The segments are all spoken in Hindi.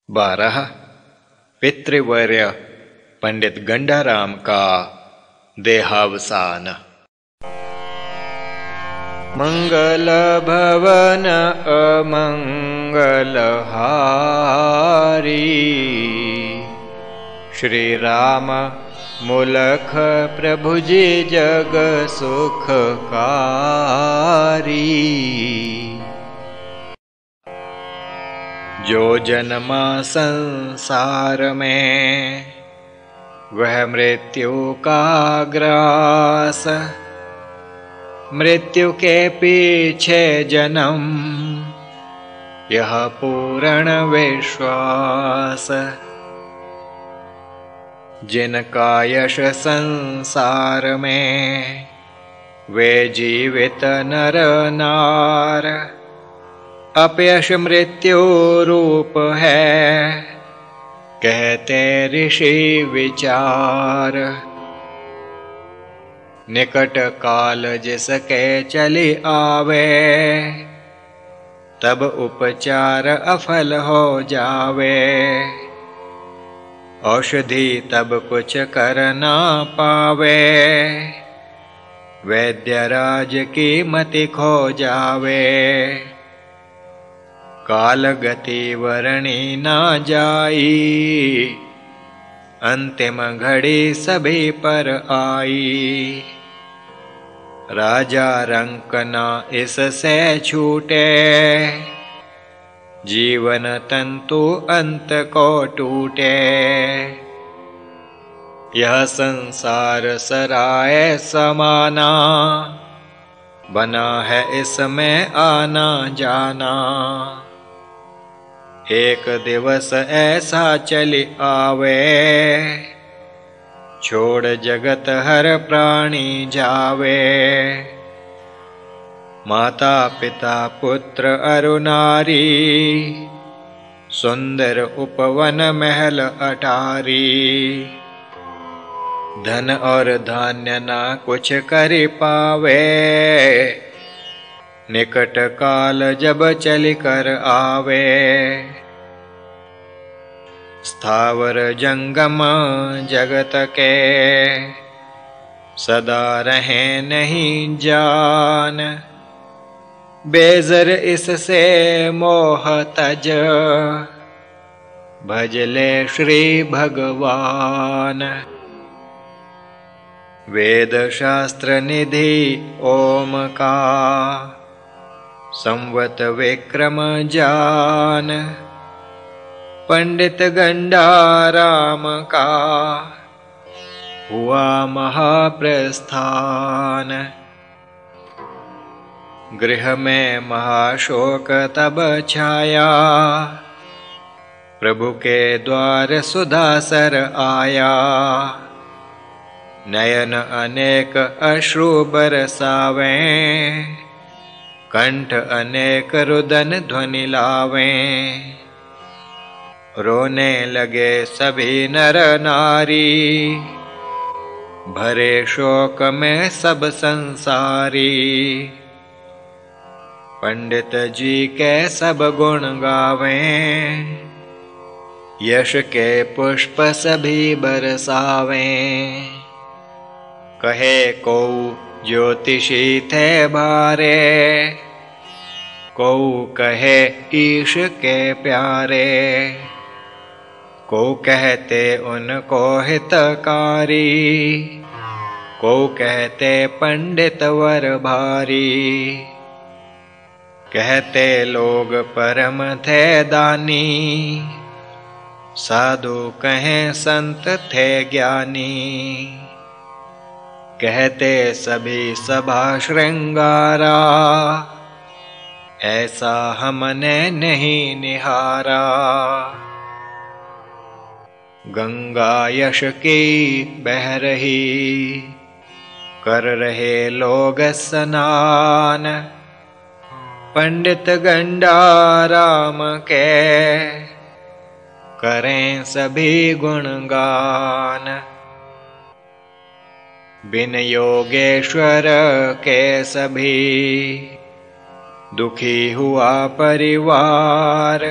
12 पितृवर्य पंडित गंडाराम का देहावसान। मंगल भवन अमंगल हारी, श्री राम मुलख प्रभु जी जग सुखकारी। जो जन्मा संसार में वह मृत्यु का ग्रास, मृत्यु के पीछे जन्म यह पूर्ण विश्वास। जिनका यश संसार में वे जीवित नर नार, अपयश मृत्यु रूप है कहते ऋषि विचार। निकट काल जिसके चली आवे, तब उपचार अफल हो जावे। औषधि तब कुछ कर ना पावे, वैद्यराज की मति खो जावे। काल गति वर्णी ना जाई, अंतिम घड़ी सभी पर आई। राजा रंक ना इससे छूटे, जीवन तंतु अंत को टूटे। यह संसार सराय समाना, बना है इसमें आना जाना। एक दिवस ऐसा चली आवे, छोड़ जगत हर प्राणी जावे। माता पिता पुत्र अरु नारी, सुंदर उपवन महल अटारी। धन और धान्य ना कुछ कर पावे, निकट काल जब चल कर आवे। स्थावर जंगम जगत के सदा रहे नहीं जान। बेजर इससे मोह तज, भजले श्री भगवान। वेद शास्त्र निधि ओम का, संवत विक्रम जान। पंडित गंडाराम का हुआ महाप्रस्थान। गृह में महाशोक तब छाया, प्रभु के द्वार सुधासर आया। नयन अनेक अश्रु बरसावे, कंठ अनेक रुदन ध्वनि लावे। रोने लगे सभी नर नारी, भरे शोक में सब संसारी। पंडित जी के सब गुण गावें, यश के पुष्प सभी बरसावें। कहे को ज्योतिषी थे भारे, को कहे ईश के प्यारे। को कहते उनको हितकारी, को कहते पंडित वर भारी। कहते लोग परम थे दानी, साधु कहें संत थे ज्ञानी। कहते सभी सभा श्रृंगारा, ऐसा हमने नहीं निहारा। गंगा यश की बह रही, कर रहे लोग स्नान। पंडित गंडाराम के करें सभी गुणगान। बिन योगेश्वर के सभी दुखी हुआ परिवार।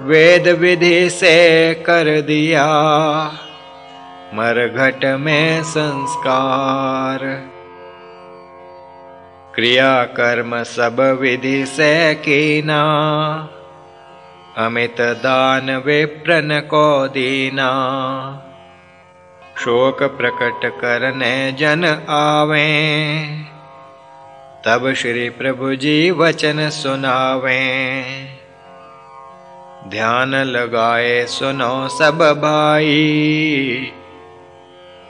वेद विधि से कर दिया मरघट में संस्कार। क्रिया कर्म सब विधि से कीना, अमित दान विप्रन को दीना। शोक प्रकट करने जन आवें, तब श्री प्रभु जी वचन सुनावें। ध्यान लगाए सुनो सब भाई,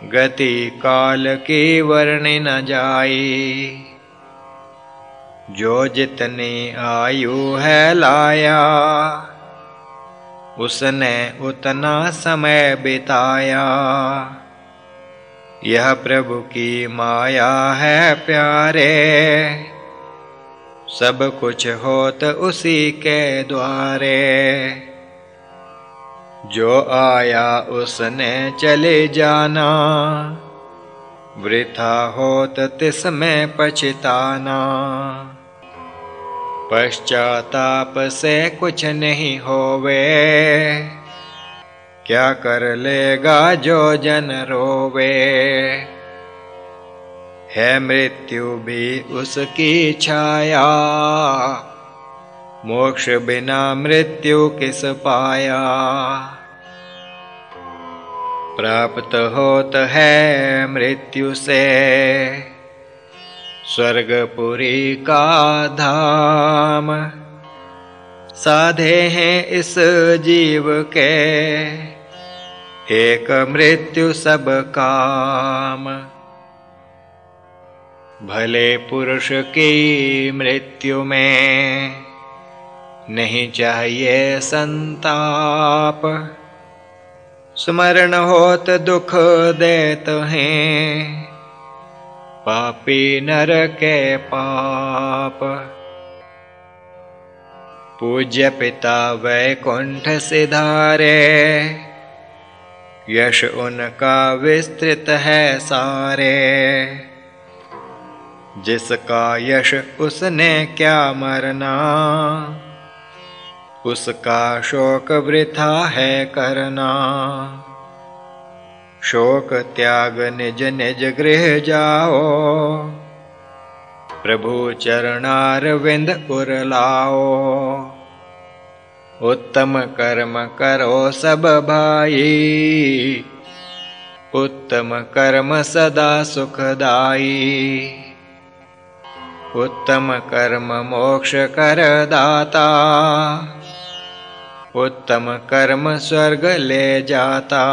गति काल की वर्णि न जाई। जो जितनी आयु है लाया, उसने उतना समय बिताया। यह प्रभु की माया है प्यारे, सब कुछ होत उसी के द्वारे। जो आया उसने चले जाना, वृथा होत तिसमें पछताना। पश्चाताप से कुछ नहीं होवे, क्या कर लेगा जो जन रोवे। है मृत्यु भी उसकी छाया, मोक्ष बिना मृत्यु किस पाया। प्राप्त होत है मृत्यु से, स्वर्गपुरी का धाम। साधे हैं इस जीव के, एक मृत्यु सब काम। भले पुरुष की मृत्यु में, नहीं चाहिए संताप। स्मरण होत दुख देत हैं, पापी नर के पाप। पूज्य पिता वैकुंठ सिधारे, यश उनका विस्तृत है सारे। जिसका यश उसने क्या मरना, उसका शोक वृथा है करना। शोक त्याग निज निज गृह जाओ, प्रभु चरणारविंद उरलाओ। उत्तम कर्म करो सब भाई, उत्तम कर्म सदा सुखदाई। उत्तम कर्म मोक्ष कर दाता, उत्तम कर्म स्वर्ग ले जाता।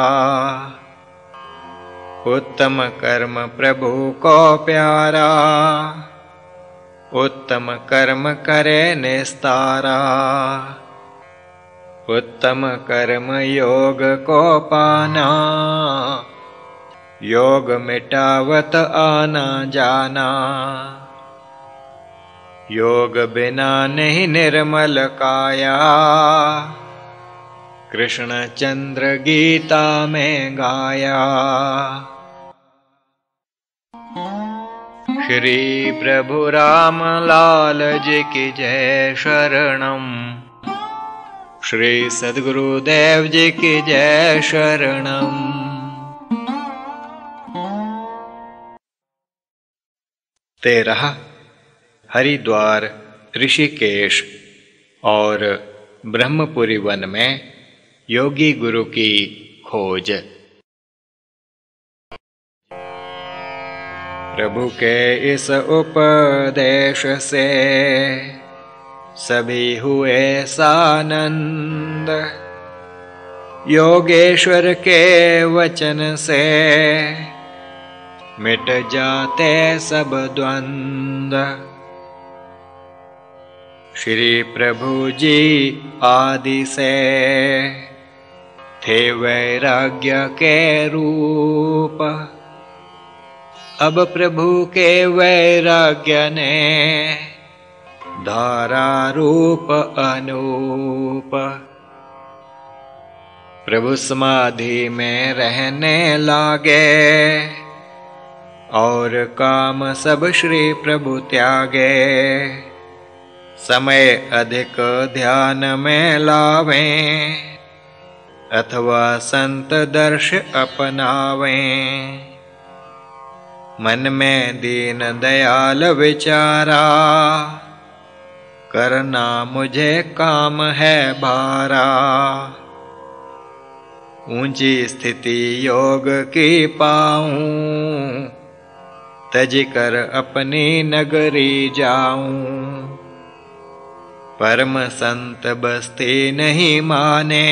उत्तम कर्म प्रभु को प्यारा, उत्तम कर्म करे निस्तारा। उत्तम कर्म योग को पाना, योग मिटावत आना जाना। योग बिना नहीं निर्मल काया, कृष्ण चंद्र गीता में गाया। श्री प्रभु राम लाल जी की जय शरणम। श्री सद्गुरुदेव जी की जय शरणम। तेरह हरिद्वार, ऋषिकेश और ब्रह्मपुरी वन में योगी गुरु की खोज। प्रभु के इस उपदेश से सभी हुए सानंद। योगेश्वर के वचन से मिट जाते सब द्वंद्व। श्री प्रभु जी आदि से थे वैराग्य के रूप। अब प्रभु के वैराग्य ने धारा रूप अनूप। प्रभु समाधि में रहने लागे और काम सब श्री प्रभु त्यागे। समय अधिक ध्यान में लावें, अथवा संत दर्श अपनावें। मन में दीन दयाल विचारा, करना मुझे काम है भारा। ऊंची स्थिति योग की पाऊं, तज कर अपनी नगरी जाऊं। परम संत बस्ती नहीं माने,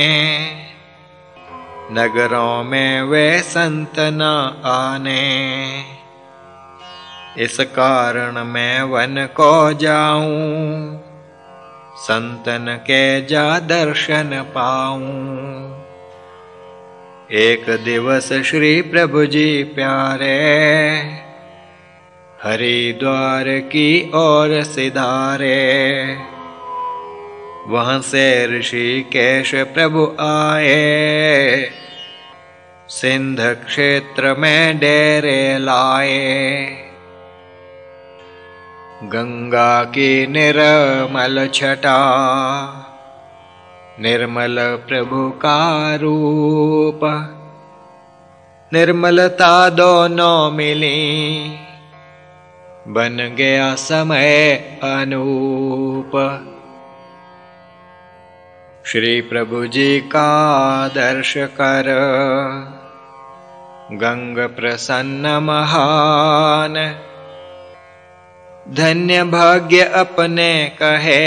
नगरों में वे संत न आने। इस कारण मैं वन को जाऊं, संतन के जा दर्शन पाऊं। एक दिवस श्री प्रभु जी प्यारे, हरिद्वार की ओर सिधारे। वहां से ऋषिकेश प्रभु आए, सिंध क्षेत्र में डेरे लाए। गंगा की निर्मल छटा, निर्मल प्रभु का रूप। निर्मलता दोनों मिली, बन गया समय अनूप। श्री प्रभु जी का दर्श कर, गंग प्रसन्न महान। धन्य भाग्य अपने कहे,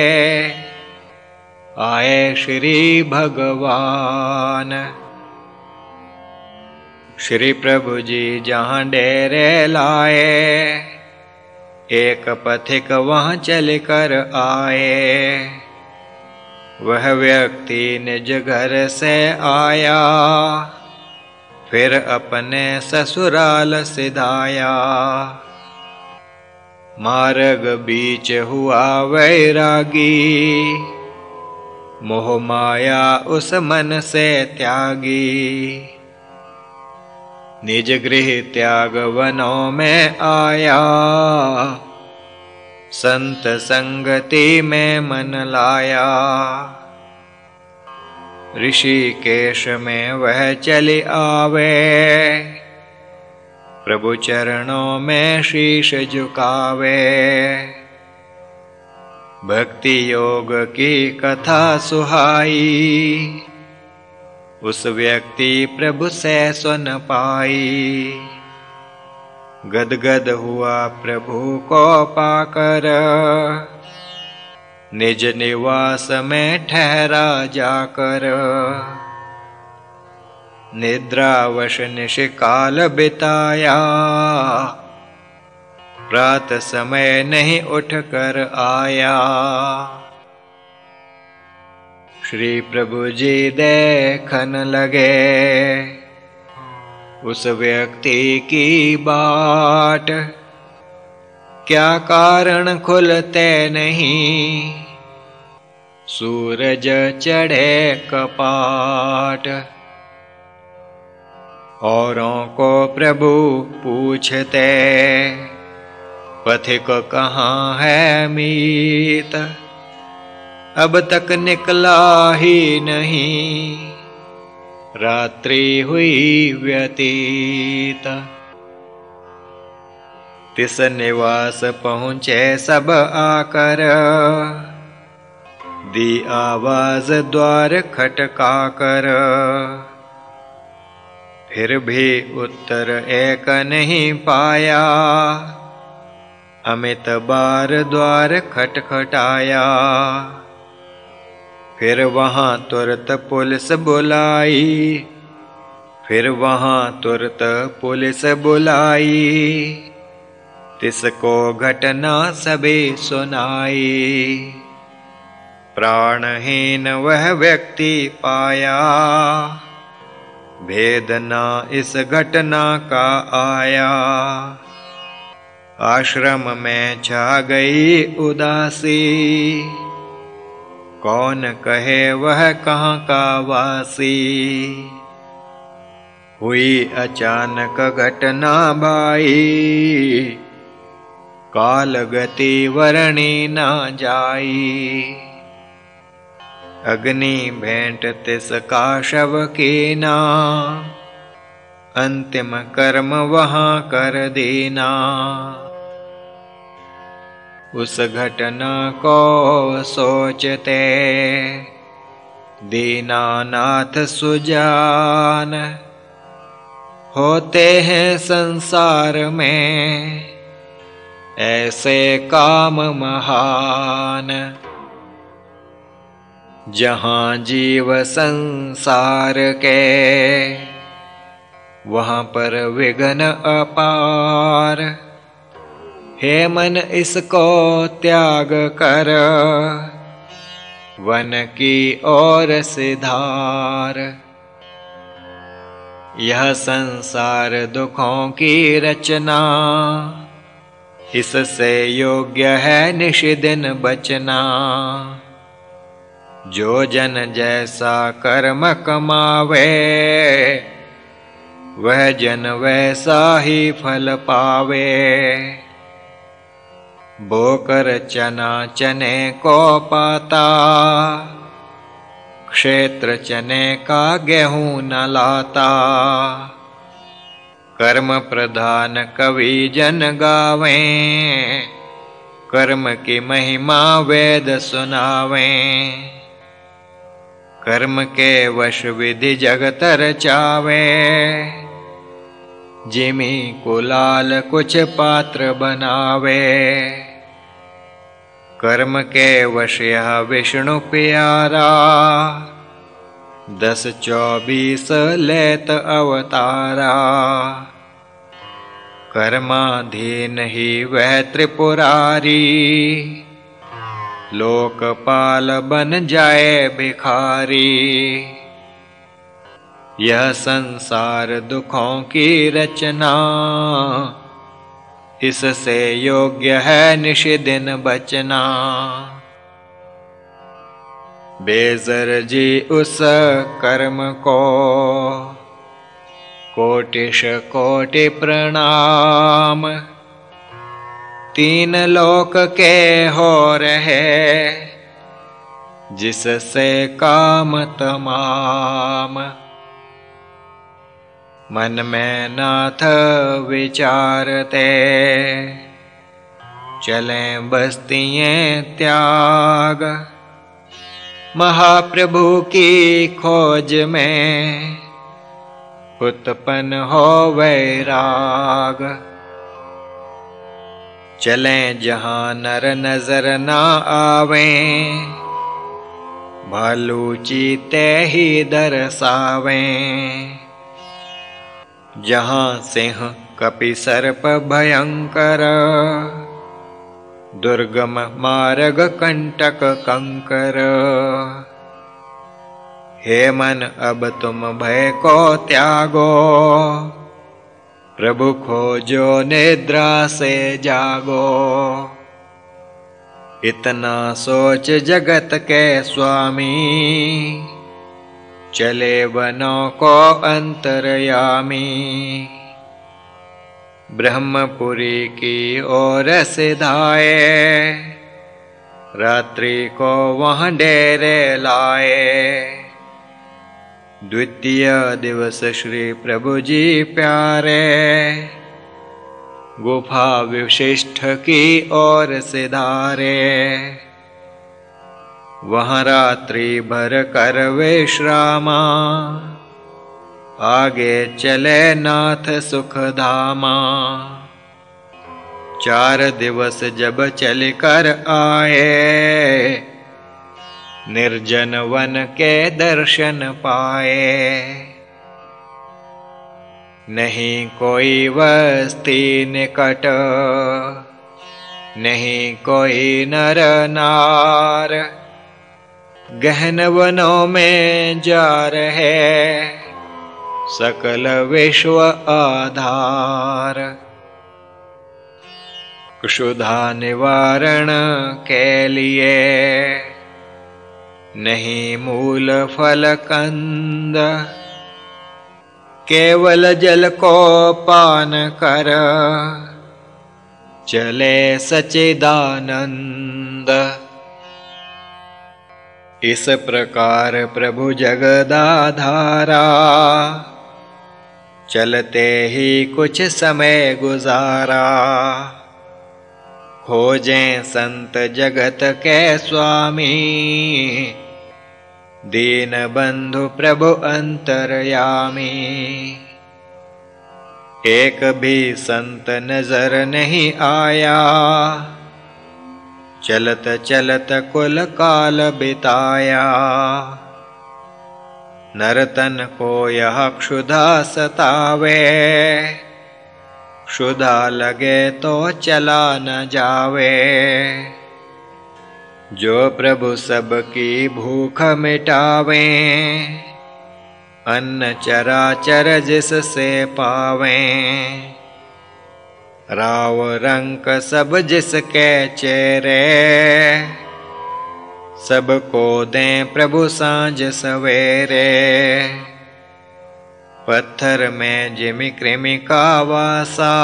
आए श्री भगवान। श्री प्रभु जी जहाँ डेरे लाए, एक पथिक वहाँ चल कर आए। वह व्यक्ति निज घर से आया, फिर अपने ससुराल सिधाया। मार्ग बीच हुआ वैरागी, मोह माया उस मन से त्यागी। निज गृह त्याग वनों में आया, संत संगति में मन लाया। ऋषिकेश में वह चली आवे, प्रभु चरणों में शीश झुकावे। भक्ति योग की कथा सुहाई, उस व्यक्ति प्रभु से सुन पाई। गदगद हुआ प्रभु को पाकर, निज निवास में ठहरा जाकर। निद्रावश निशिकाल बिताया, प्रात समय नहीं उठ कर आया। श्री प्रभु जी देखन लगे, उस व्यक्ति की बाट। क्या कारण खुलते नहीं, सूरज चढ़े कपाट। औरों को प्रभु पूछते, पथिक कहाँ है मीत। अब तक निकला ही नहीं, रात्रि हुई व्यतीत। तिस निवास पहुँचे सब आकर, दी आवाज द्वार खटका कर। फिर भी उत्तर एक नहीं पाया, अमित बार द्वार खटखटाया। फिर वहाँ तुरत पुलिस बुलाई, फिर वहाँ तुरत पुलिस बुलाई। तिसको घटना सभी सुनाई, प्राणहीन वह व्यक्ति पाया। भेद न इस घटना का आया, आश्रम में छा गई उदासी। कौन कहे वह कहाँ का वासी। हुई अचानक घटना भाई, काल गति वर्णी न जाई। अग्नि भेंट तिस का शव कीना, अंतिम कर्म वहाँ कर देना। उस घटना को सोचते दीनानाथ सुजान, होते हैं संसार में ऐसे काम महान। जहाँ जीव संसार के वहाँ पर विघ्न अपार। हे मन इसको त्याग कर वन की ओर सिधार। यह संसार दुखों की रचना, इससे योग्य है निशिदिन बचना। जो जन जैसा कर्म कमावे, वह जन वैसा ही फल पावे। बोकर चना चने को पाता, क्षेत्र चने का गेहूं न लाता। कर्म प्रधान कवि जन गावें, कर्म की महिमा वेद सुनावें। कर्म के वश विधि जगत रचावे, जिमी कुलाल कुछ पात्र बनावे। कर्म के वश यह विष्णु प्यारा, 10-24 लेत अवतारा। कर्माधीन ही वह त्रिपुरारी, लोकपाल बन जाए भिखारी। यह संसार दुखों की रचना, इससे योग्य है निशिदिन बचना। बेजर जी उस कर्म को कोटिश कोटि प्रणाम। 3 लोक के हो रहे जिससे काम तमाम। मन में नाथ विचारते, चलें बस्तियाँ त्याग। महाप्रभु की खोज में उत्पन्न हो वैराग। चलें जहाँ नर नजर ना आवें, भालू चीते ही दर्शावें। जहाँ सिंह कपि सर्प भयंकर, दुर्गम मार्ग कंटक कंकर। हे मन अब तुम भय को त्यागो, प्रभु खोजो निद्रा से जागो। इतना सोच जगत के स्वामी, चले वनों को अंतर्यामी। ब्रह्मपुरी की ओर सिधाए, रात्रि को वहाँ डेरे लाए। द्वितीय दिवस श्री प्रभु जी प्यारे, गुफा विशिष्ट की ओर सिधारे। वहाँ रात्रि भर कर विश्रामा, आगे चले नाथ सुखधामा। 4 दिवस जब चल कर आए, निर्जन वन के दर्शन पाए। नहीं कोई वस्ती निकट, नहीं कोई नर नार। गहन वनों में जा रहे, सकल विश्व आधार। क्षुधा निवारण के लिए, नहीं मूल फल कंद। केवल जल को पान कर, चले सच्चिदानंद। इस प्रकार प्रभु जगदाधारा, चलते ही कुछ समय गुजारा। खोजें संत जगत के स्वामी, दीन बंधु प्रभु अंतर्यामी। एक भी संत नजर नहीं आया, चलत चलत कुल काल बिताया। नरतन को यह क्षुधा सतावे, क्षुधा लगे तो चला न जावे। जो प्रभु सबकी भूख मिटावे, अन्न चराचर जिससे पावें। राव रंक सब जिसके चेहरे, सबको दें प्रभु सांझ सवेरे। पत्थर में जिमि कृमि का वासा,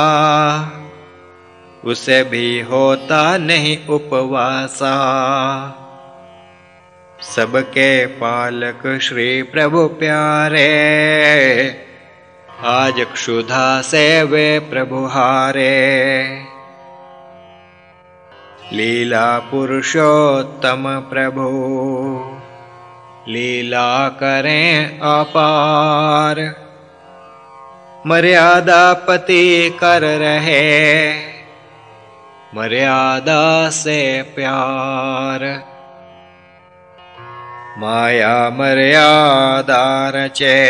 उसे भी होता नहीं उपवासा। सबके पालक श्री प्रभु प्यारे, आज क्षुधा से वे प्रभु हारे। लीला पुरुषोत्तम प्रभु, लीला करें अपार। मर्यादा पति कर रहे, मर्यादा से प्यार। माया मर्यादा रचे,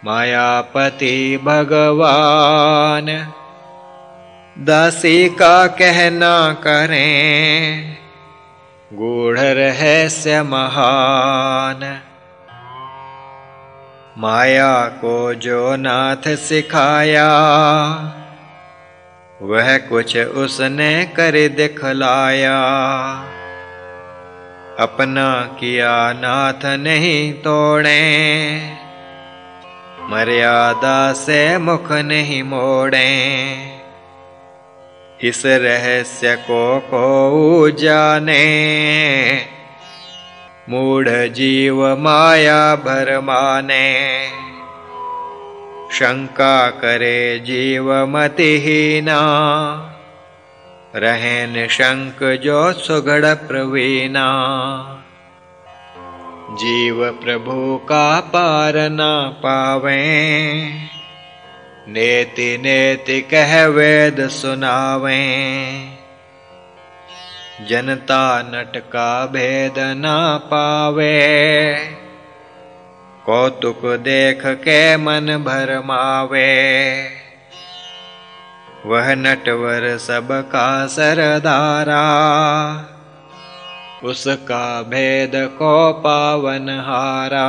मायापति भगवान। दासी का कहना करें, गूढ़ रहस्य महान। माया को जो नाथ सिखाया, वह कुछ उसने कर दिखलाया। अपना किया नाथ नहीं तोड़े, मर्यादा से मुख नहीं मोड़े। इस रहस्य को जाने, मूढ़ जीव माया भर माने। शंका करे जीव मतिहीना, रहे निशंक जो सुगढ़ प्रवीणा। जीव प्रभु का पार ना पावें, नेति नेति कह वेद सुनावें। जनता नट का भेद ना पावे, कौतुक देख के मन भरमावे। वह नटवर सबका सरदारा, उसका भेद को पावनहारा।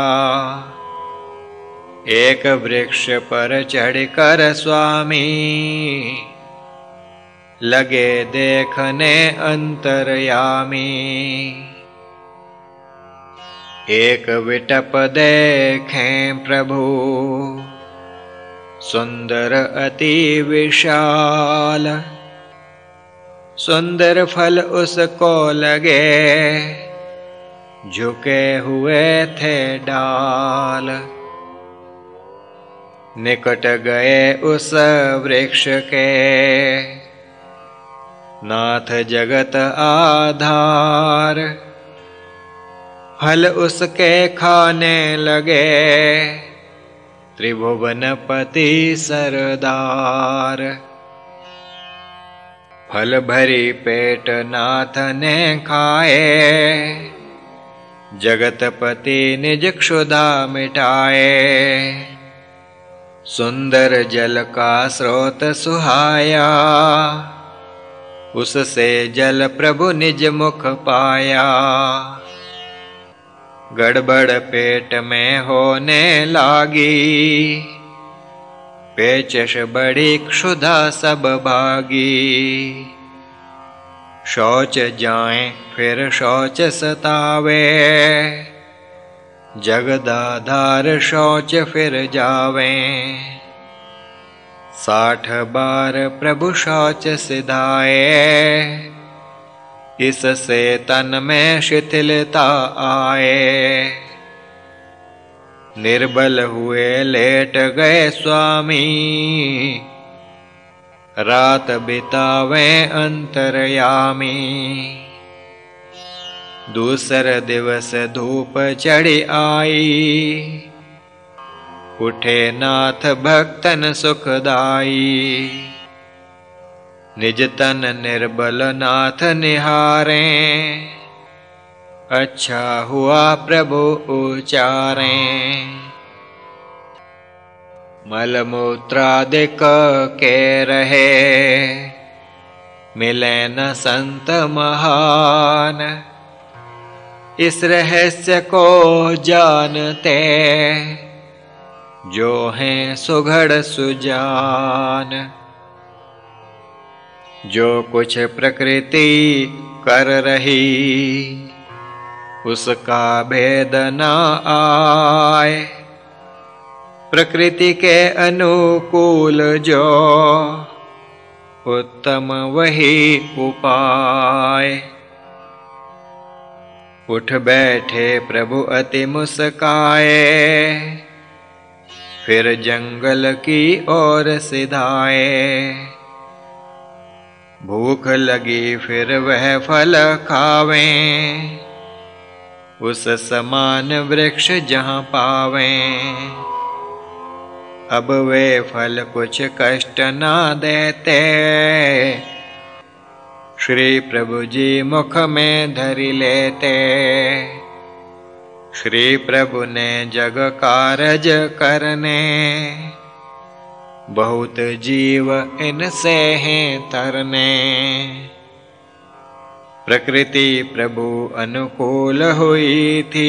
एक वृक्ष पर चढ़कर स्वामी, लगे देखने अंतर्यामी। एक विटप देखें प्रभु, सुंदर अति विशाल। सुंदर फल उसको लगे, झुके हुए थे डाल। निकट गए उस वृक्ष के, नाथ जगत आधार। फल उसके खाने लगे, त्रिभुवनपति सरदार। फल भरी पेट नाथ ने खाए, जगतपति निज क्षुधा मिटाए। सुंदर जल का स्रोत सुहाया, उससे जल प्रभु निज मुख पाया। गड़बड़ पेट में होने लागी, पेचश बड़ी क्षुधा सब भागी। शौच जाए फिर शौच सतावे, जगदाधार शौच फिर जावे। 60 बार प्रभु शौच सिधाए, इससे तन में शिथिलता आए। निर्बल हुए लेट गए स्वामी, रात बितावे अंतरयामी। दूसर दिवस धूप चढ़ी आई, उठे नाथ भक्तन सुखदाई। निज तन निर्बल नाथ निहारे, अच्छा हुआ प्रभु उचारें। मल मूत्रादिक के रहे, मिले न संत महान। इस रहस्य को जानते, जो हैं सुघड़ सुजान। जो कुछ प्रकृति कर रही, उसका भेद न आए। प्रकृति के अनुकूल जो, उत्तम वही उपाय। उठ बैठे प्रभु अति मुस्काए, फिर जंगल की ओर सिधाए। भूख लगी फिर वह फल खावें, उस समान वृक्ष जहाँ पावें। अब वे फल कुछ कष्ट ना देते, श्री प्रभु जी मुख में धरि लेते। श्री प्रभु ने जग कारज करने, बहुत जीव इनसे हैं तरने। प्रकृति प्रभु अनुकूल हुई थी,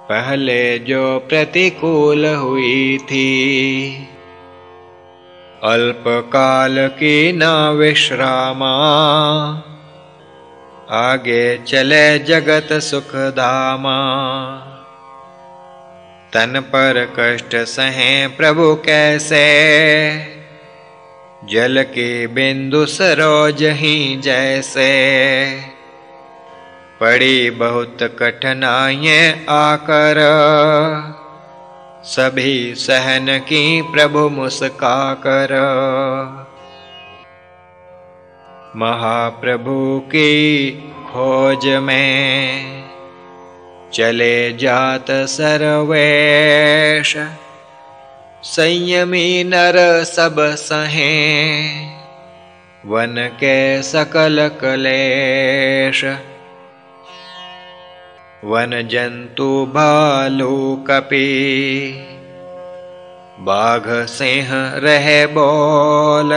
पहले जो प्रतिकूल हुई थी। अल्प काल की न विश्रामा, आगे चले जगत सुखधामा। तन पर कष्ट सहें प्रभु कैसे, जल की बिंदु सरोज ही जैसे। पड़ी बहुत कठिनाइयाँ आकर, सभी सहन की प्रभु मुस्का कर। महाप्रभु की खोज में चले जात सर्वेश। संयमी नर सब सहें, वन के सकल क्लेश। वन जंतु भालू कपि, बाघ सिंह रहे बोल।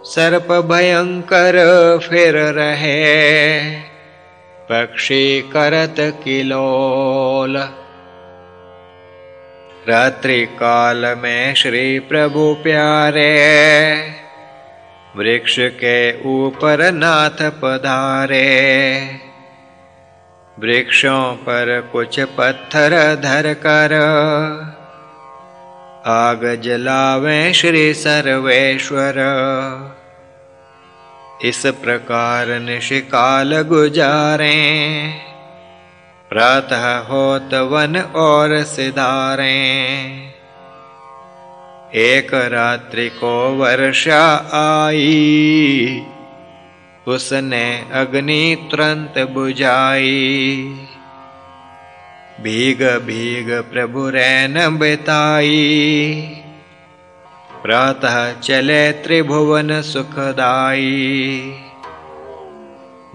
सर्प भयंकर फिर रहे, पक्षी करत किलोल। रात्रि काल में श्री प्रभु प्यारे, वृक्ष के ऊपर नाथ पधारे। वृक्षों पर कुछ पत्थर धर कर, आग जलावें श्री सर्वेश्वर। इस प्रकार निशिकाल गुजारें, प्रातः होत वन और सिधारें। एक रात्रि को वर्षा आई, उसने अग्नि तुरंत बुझाई। भीग भीग प्रभु रैन बिताई, प्रातः चले त्रिभुवन सुखदाई।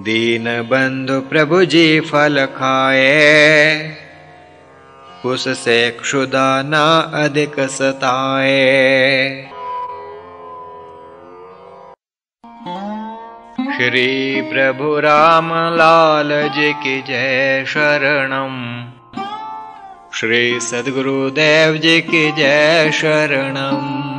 दीन बंधु प्रभु जी फल खाए, उससे क्षुधा ना अधिक सताए। श्री प्रभु राम लाल जी की जय शरणम। श्री सद्गुरुदेव जी की जय शरणम।